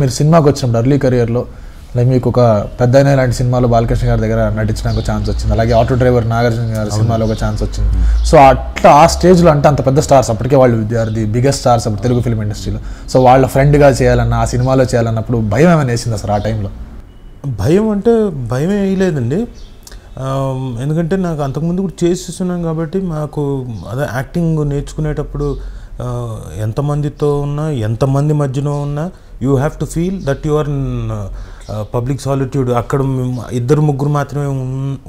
మీరు సినిమాకి వచ్చినప్పుడు ఎర్లీ కెరియర్లో లైక్ మీకు ఒక పెద్దయిన లాంటి సినిమాలో బాలకృష్ణ గారి దగ్గర నటించడానికి ఛాన్స్ వచ్చింది, అలాగే ఆటో డ్రైవర్ నాగార్జున గారి సినిమాలో ఒక ఛాన్స్ వచ్చింది. సో అట్లా ఆ స్టేజ్లో అంటే అంత పెద్ద స్టార్స్, అప్పటికే వాళ్ళు they are the biggest stars అప్పుడు తెలుగు ఫిల్మ్ ఇండస్ట్రీలో. సో వాళ్ళ ఫ్రెండ్గా చేయాలన్నా ఆ సినిమాలో చేయాలన్నప్పుడు భయం ఏమైనా వేసింది అసలు ఆ టైంలో? భయం అంటే భయం వేయలేదండి, ఎందుకంటే నాకు అంతకుముందు కూడా చేసేస్తున్నాను కాబట్టి మాకు అదే యాక్టింగ్ నేర్చుకునేటప్పుడు ఎంతమందితో ఉన్నా ఎంతమంది మధ్యలో ఉన్నా you have to feel that you are in public solitude. అక్కడ ఇద్దరు ముగ్గురు మాత్రమే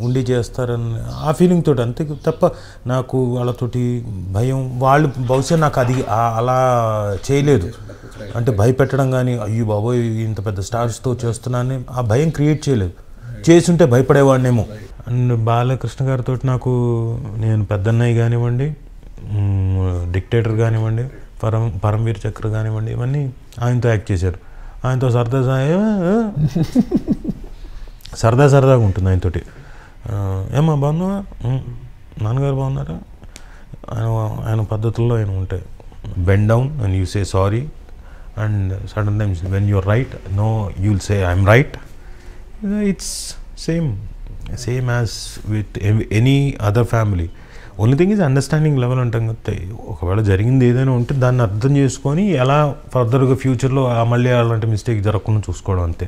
ఉండి చేస్తారని ఆ ఫీలింగ్ తోటి, అంతే తప్ప నాకు వాళ్ళతోటి భయం, వాళ్ళు బహుశా నాకు అది అలా చేయలేదు. అంటే భయపెట్టడం కానీ అయ్యో బాబోయ్ ఇంత పెద్ద స్టార్స్తో చేస్తున్నానని ఆ భయం క్రియేట్ చేయలేదు. చేసుంటే భయపడేవాడినేమో. అండ్ బాలకృష్ణ గారితో నాకు నేను పెద్దన్నయ్య కానివ్వండి, డిక్టేటర్ కానివ్వండి, పరమవీర్ చక్ర కానివ్వండి, ఇవన్నీ ఆయనతో యాక్ట్ చేశారు. ఆయనతో సరదాగా ఉంటుంది ఆయనతోటి. ఏమా బాగున్నావా, నాన్నగారు బాగున్నారా, ఆయన పద్ధతుల్లో ఆయన ఉంటాయి. Bend down and you say sorry, and sudden times when you're right no you will say I'm right. It's same as with any other family. Only thing is understanding level అంటాం కదా. ఒకవేళ జరిగింది ఏదైనా ఉంటే దాన్ని అర్థం చేసుకొని ఎలా ఫర్దర్గా ఫ్యూచర్లో మళ్ళీ అలాంటి మిస్టేక్ జరగకుండా చూసుకోవడం అంతే.